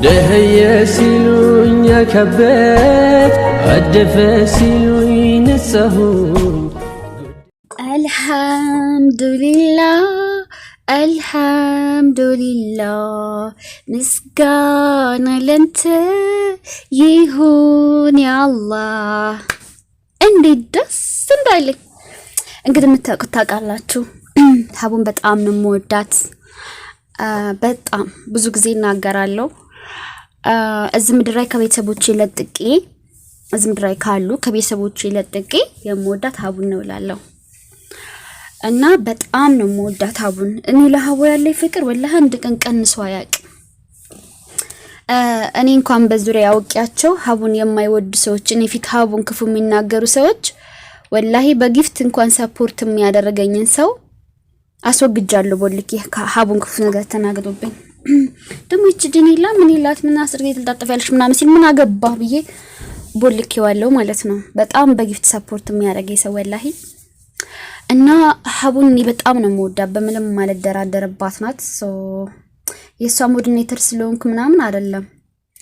دهيا سيلون يا كبت أدفا سيلون نسهون. الحمد لله مسكانا لنت يهون يا الله እንዴት ደስ እንዳለኝ እንግዲህ የምታውቁት ታውቃላችሁ ሀቡን በጣም ነው የምወዳት በጣም ብዙ ጊዜ እናገራለሁ እዚህ ምድር ላይ ከቤተሰቦቼ ለጥቄ እዚህ ምድር ላይ ካሉ ከቤተሰቦቼ ለጥቄ የምወዳት ሀቡን ነው እላለሁ እና በጣም ነው የምወዳት ሀቡን እኔ ለሀቡ ያለኝ ፍቅር ወላሂ አንድ ቀን ቀንሶ አያውቅም እኔ እንኳን በዙሪያ ያውቂያቸው ሀቡን የማይወዱ ሰዎች እኔ ፊት ሀቡን ክፉ የሚናገሩ ሰዎች ወላሂ በጊፍት እንኳን ሰፖርት የሚያደርገኝን ሰው አስወግጃለሁ ቦልኪ ሀቡን ክፉ ነገር ተናግዶብኝ ደሞ እቺ ድኒላ ምን ይላት ምን አስርጌት ልታጠፋልሽ ምናምን ሲል ምን አገባ ብዬ ቦልኪዋለሁ ማለት ነው በጣም በጊፍት ሰፖርት የሚያደርገኝ ሰው ወላሂ እና ሀቡን እኔ በጣም ነው የምወዳት በምንም ማለት ደራደርባት ናት ሶ የሷ ሞዲኔተር ስለሆንኩ ምናምን አይደለም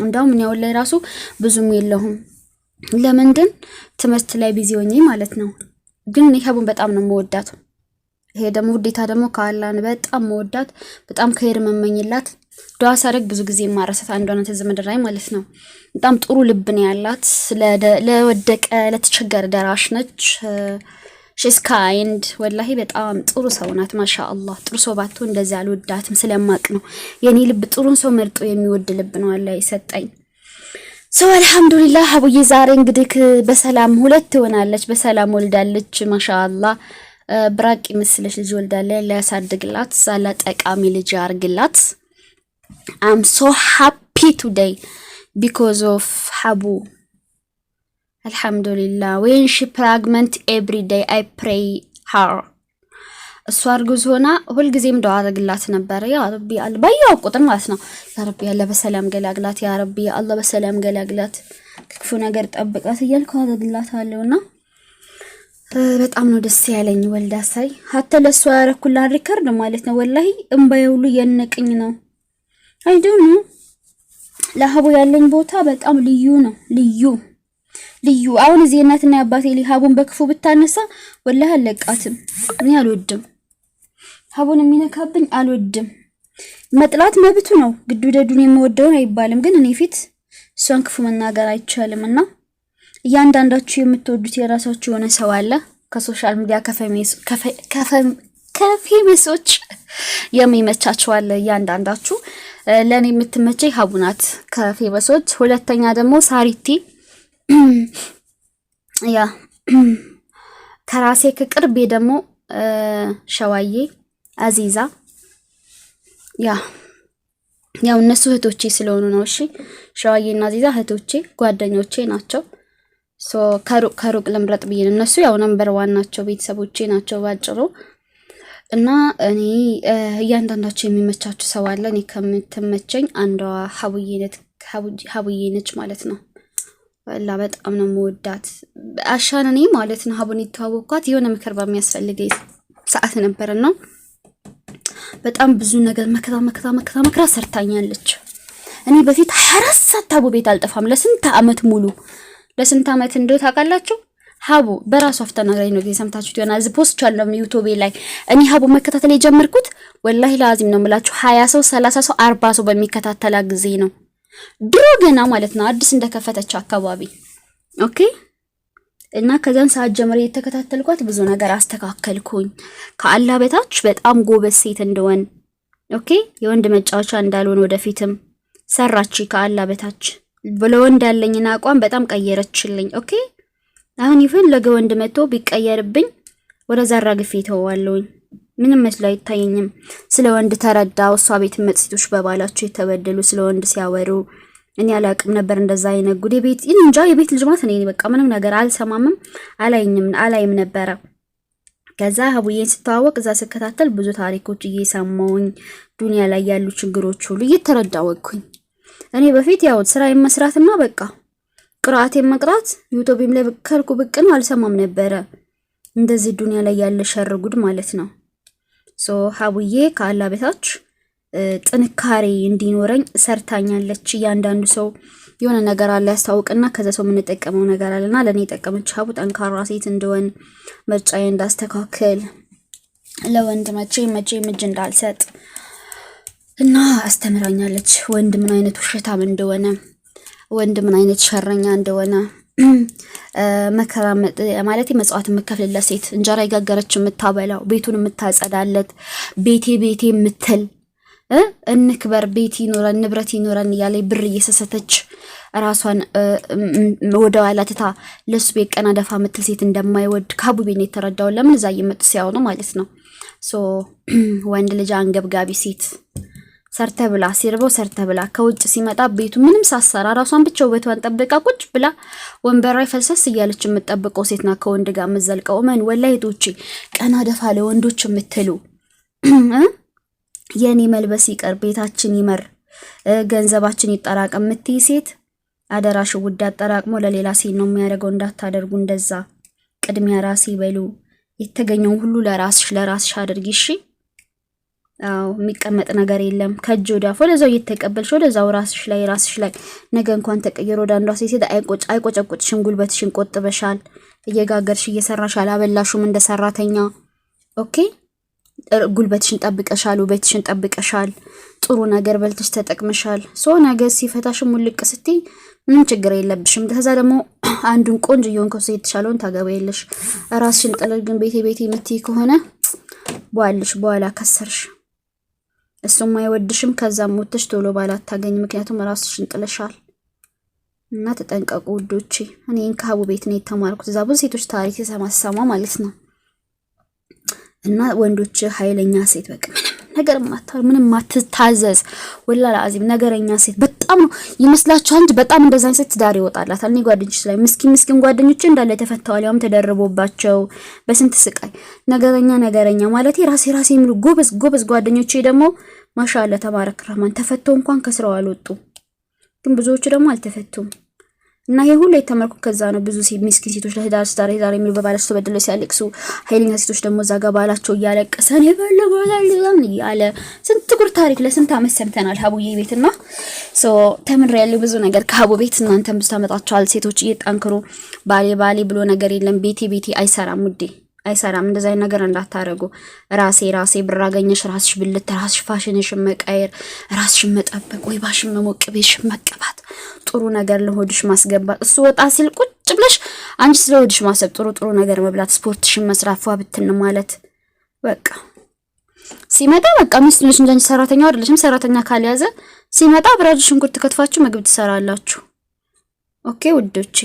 እንዳውም እኔ ወላይ ራሱ ብዙም የለሁም ለምንድን ትምህርት ላይ ቢዚ ሆኜ ማለት ነው ግን እኔ ሀቡን በጣም ነው የምወዳት ይሄ ደግሞ ውዴታ ደግሞ ካላን በጣም መወዳት በጣም ከሄር መመኝላት ዱዓ ሳረግ ብዙ ጊዜ ማረሰት አንዷን ተዘመደራይ ማለት ነው በጣም ጥሩ ልብ ነው ያላት ለወደቀ ለተቸገረ ደራሽ ነች she's kind ወላሂ በጣም ጥሩ ሰው ናት ማሻአላህ ጥሩ ሰው ባትቶ እንደዛ አልወዳትም ስለማቅ ነው የኔ ልብ ጥሩን ሰው መርጦ የሚወድ ልብ ነው አላህ ይሰጠኝ ሰው አልহামዱሊላህ ሀቡዬ ዛሬ እንግዲህ በሰላም ሁለት ሆናለች በሰላም ወልዳለች ማሻአላህ ብራቂ መስለሽ ልጅ ወልዳለች ለያሳድግላት ሳላ ጠቃሚ ልጅ ያርግላት I'm so happy today because of Habu Alhamdulillah when she pregnant every day I pray her እሷ እርጉዝ ሆና ሁሉ ጊዜም ዱዓ አድርግላት ነበር ያ ረቢ አልባያው ቁጥር ማለት ነው ያ ረቢ አላህ በሰላም ገላግላት ያ ረቢ አላህ በሰላም ገላግላት ክፉ ነገር ጠብቃት እያልኩ አድርግላታለሁና በጣም ነው ደስ ያለኝ ወልዳ ሳይ hatta ለሷ ያረኩላ ሪከርድ ማለት ነው ወላሂ እንባዬ ሁሉ የነቀኝ ነው I don't know ለሀቡ ያለኝ ቦታ በጣም ልዩ ነው ልዩ አሁን እዚህ እናትና አባቴ ሀቡን በክፉ ብታነሳ ወላሂ አለቃትም እኔ አልወድም ሀቡን የሚነካብኝ አልወድም መጥላት መብቱ ነው ግድ ወደዱን የምወደውን አይባልም ግን እኔ ፊት እሷን ክፉ መናገር አይቻልምና እያንዳንዳችሁ የምትወዱት የራሳችሁ የሆነ ሰው አለ ከሶሻል ሚዲያ ከፌመሶች የሚመቻቸው አለ እያንዳንዳችሁ ለኔ የምትመቸኝ ሀቡ ናት ከፌመሶች ሁለተኛ ደግሞ ሳሪቲ ያ ከራሴ ከቅርቤ ደግሞ ሸዋዬ አዚዛ ያው እነሱ እህቶቼ ስለሆኑ ነው እሺ ሸዋዬና አዚዛ እህቶቼ ጓደኞቼ ናቸው ሶ ከሩቅ ለምረጥ ብዬ እነሱ ያው ነምበር 1 ናቸው ቤተሰቦቼ ናቸው ባጭሩ እና እኔ እያንዳንዳቸው የሚመቻችሁ ሰው አለ እኔ ከምትመቸኝ አንዷ ሀቡዬ ነች ማለት ነው ወላ በጣም ነው የምወዳት አሻነኔ ማለት ነው ሀቡን ይተዋወቅኳት የሆነ ምክር በሚያስፈልገኝ ሰዓት ነበርና በጣም ብዙ ነገር መከራ ሰርታኛለች እኔ በፊት 24 ሰዓት ሀቡ ቤት አልጠፋም ለስንት አመት እንደው ታውቃላችሁ ሀቡ በራሷ አፍተናግራይ ነው ሰምታችሁት ይሆናል እዚህ ፖስት ቻለው ዩቲዩብ ላይ እኔ ሀቡ መከታተል የጀመርኩት ወላሂ ላዚም ነው የምላችሁ 20 ሰው 30 ሰው 40 ሰው በሚከታተላ ጊዜ ነው ድሮ ገና ማለት ነው አዲስ እንደከፈተች አካባቢ ኦኬ እና ከዛን ሰዓት ጀምሬ የተከታተልኳት ብዙ ነገር አስተካከልኩኝ ከአላህ በታች በጣም ጎበዝ ሴት እንደሆን ኦኬ የወንድ መጫወቻ እንዳልሆን ወደፊትም ሰራቺ ከአላህ በታች ለወንድ ያለኝና አቋም በጣም ቀየረችልኝ ኦኬ አሁን ይፈለገ ወንድ መጥቶ ቢቀየርብኝ ወደ ዛራ ግፊት ተዋለውኝ ምንም መስሎ አይታየኝም ስለ ወንድ ተረዳው እሷ ቤት መጥሲቶች በባላቸው የተበደሉ ስለ ወንድ ሲያወሩ እኔ አላቅም ነበር እንደዛ አይነጉድ የቤት እንጃ የቤት ልጅ ማለት እኔ በቃ ምንም ነገር አልሰማምም አላይም ነበር ከዛ ሀቡዬን ስተዋወቅ እዛ ስከታተል ብዙ ታሪኮች እየሰማውኝ ዱንያ ላይ ያሉ ችግሮች ሁሉ እየተረዳወኩኝ እኔ በፊት ያው ስራ መስራትና በቃ ቅራአቴን መቅራት ዩቲዩብም ላይ በከልኩ በቀን አልሰማም ነበር እንደዚህ ዱንያ ላይ ያለ ሸር ጉድ ማለት ነው ሶ ሀቡዬ ከአላህ በታች ጥንካሬ እንዲኖረኝ ሰርታኛለች። እያንዳንዱ ሰው የሆነ ነገር አለ ያስታውቅና ከዛ ሰው ምን ተጠቀመው ነገር አለና ለኔ የጠቀመች ሀቡ ጠንካራ ሴት እንደሆን ምርጫዬ እንዳስተካክል ለወንድ መቼ እጅ እንዳልሰጥ እና አስተምራኛለች። ወንድ ምን አይነት ውሸታም እንደሆነ ወንድ ምን አይነት ሸረኛ እንደሆነ መከራ ማለት መስዋዕት የምከፍልለት ሴት እንጀራ ይጋገረች የምታበላው ቤቱን የምታጸዳለት ቤቴ የምትል እንክበር ቤት ይኖረን ንብረት ይኖረን እያለ ብር እየሰሰተች ራሷን ወደ ኋላ ትታ ለሱ ቤት ቀና ደፋ ምትል ሴት እንደማይወድ ከሀቡ ቤት ነው የተረዳው። ለምን እዛ እየመጡ ሲያወሩ ማለት ነው። ሶ ወንድ ልጅ አንገብጋቢ ሴት ሰርተ ብላ ሲርበው ሰርተ ብላ ከውጭ ሲመጣ ቤቱ ምንም ሳሰራ ራሷን ብቻ ውበቷን ጠብቃ ቁጭ ብላ ወንበር ላይ ፈልሰስ እያለች የምትጠብቀው ሴት ናት ከወንድ ጋር የምትዘልቀው። ማን ወላሂ ቶቼ ቀና ደፋ ለወንዶች የምትሉ የኔ መልበስ ይቀር ቤታችን ይመር ገንዘባችን ይጠራቀም የምትይ ሴት አደራሽ ውድ አጠራቅሞ ለሌላ ሴት ነው የሚያደርገው። እንዳታደርጉ እንደዛ። ቅድሚያ ራሴ በሉ። የተገኘው ሁሉ ለራስሽ አድርጊ እሺ። አው የሚቀመጥ ነገር የለም። ከእጅ ወዳፍ ወደዛው እየተቀበልሽ ወደዛው ራስሽ ላይ ነገ እንኳን ተቀየረ ወደ አንዷ ሴት አይቆጨቁጭሽም። ጉልበትሽን ቆጥበሻል። እየጋገርሽ እየሰራሽ አላበላሹም እንደ ሰራተኛ። ኦኬ ጉልበትሽን ጠብቀሻል፣ ውበትሽን ጠብቀሻል፣ ጥሩ ነገር በልተሽ ተጠቅመሻል። ሶ ነገ ሲፈታሽ ሙልቅ ስትይ ምንም ችግር የለብሽም። ከዛ ደግሞ አንዱን ቆንጆ የሆንከው ሴት የተሻለውን ታገባያለሽ። ራስሽን ጥለሽ ግን ቤቴ የምትይ ከሆነ በኋላ ከሰርሽ። እሱም አይወድሽም። ከዛም ሞተሽ ቶሎ ባላ ታገኝ። ምክንያቱም ራስሽን ጥለሻል። እና ተጠንቀቁ ውዶቼ። እኔን ከሀቡ ቤት ነው የተማርኩት። እዛ ብዙ ሴቶች ታሪክ ሰማ ማለት ነው። እና ወንዶች ኃይለኛ ሴት በቃ ምንም ማትታዘዝ ወላሂ አዚም ነገረኛ ሴት በጣም ነው ይመስላችኋል እንጂ በጣም እንደዛ አይነት ሴት ዳር ይወጣላታል። እኔ ጓደኞች ላይ ምስኪን ጓደኞች እንዳለ ተፈተዋል። ያውም ተደርቦባቸው በስንት ስቃይ ነገረኛ ማለት ራሴ የሚሉ ጎበዝ ጓደኞቼ ደግሞ ማሻአላ ተባረክ ረህማን ተፈተው እንኳን ከስራው አልወጡ። ግን ብዙዎቹ ደግሞ አልተፈቱም። እና ይሄ ሁሉ የተመረኩ ከዛ ነው። ብዙ ምስኪን ሴቶች ለህዳር ዛሬ የሚሉ በባላቸው ተበደለው ሲያለቅሱ፣ ኃይለኛ ሴቶች ደግሞ ዛጋ ባላቸው እያለቀሰ ነው ይበለበላል ያለ ስንት ጉር ታሪክ ለስንት አመት ሰምተናል ሀቡዬ ቤትና ተምሬያለሁ ብዙ ነገር ከሀቡ ቤት። እናንተም ብዙ ታመጣችኋል። ሴቶች እየጠንክሩ ባሌ ብሎ ነገር የለም። ቤቴ አይሰራም ውዴ አይሰራም። እንደዛ አይነት ነገር እንዳታረጉ። ራሴ ብር አገኘሽ ራስሽ ብልት ራስሽ ፋሽንሽን መቀየር ራስሽን መጠበቅ ወይ ባሽን መሞቅ ቤትሽን መቀባት ጥሩ ነገር ለሆድሽ ማስገባት። እሱ ወጣ ሲል ቁጭ ብለሽ አንቺ ስለሆድሽ ማሰብ ጥሩ ነገር መብላት ስፖርትሽን መስራት ፏ ብትን ማለት በቃ ሲመጣ በቃ ሚስት ነሽ እንጂ ሰራተኛ አይደለሽም። ሰራተኛ ካልያዘ ሲመጣ አብራችሁ ሽንኩርት ከትፋችሁ ምግብ ትሰራላችሁ። ኦኬ ውዶቼ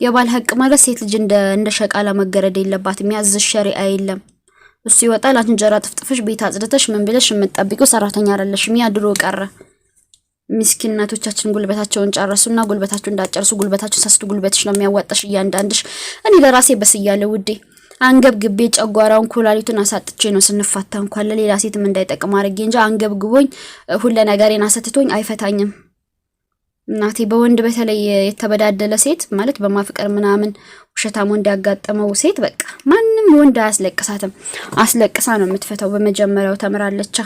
የባል ሀቅ ማለት ሴት ልጅ እንደ ሸቃላ መገረድ የለባትም። ያዝሽ ሸሪዓ የለም። እሱ ይወጣል አንቺ እንጀራ ጥፍጥፍሽ ቤት አጽድተሽ ምን ብለሽ የምትጠብቂው ሰራተኛ አይደለሽም። ያ ድሮ ቀረ። ምስኪን እናቶቻችን ጉልበታቸውን ጨረሱና ጉልበታቸው እንዳጨርሱ ጉልበታቸው ሳስቱ ጉልበትሽ ነው የሚያዋጣሽ እያንዳንድሽ። እኔ ለራሴ በስያለሁ ውዴ አንገብግቤ ጨጓራውን ኩላሊቱን አሳጥቼ ነው ስንፋታ እንኳን ለሌላ ሴትም እንዳይጠቅም አድርጌ እንጂ አንገብግቦኝ ሁሉ ነገሬን አሰትቶኝ አይፈታኝም። እናቴ በወንድ በተለይ የተበዳደለ ሴት ማለት በማፍቀር ምናምን ውሸታም ወንድ ያጋጠመው ሴት በቃ ማንም ወንድ አያስለቅሳትም። አስለቅሳ ነው የምትፈታው። በመጀመሪያው ተምራለች።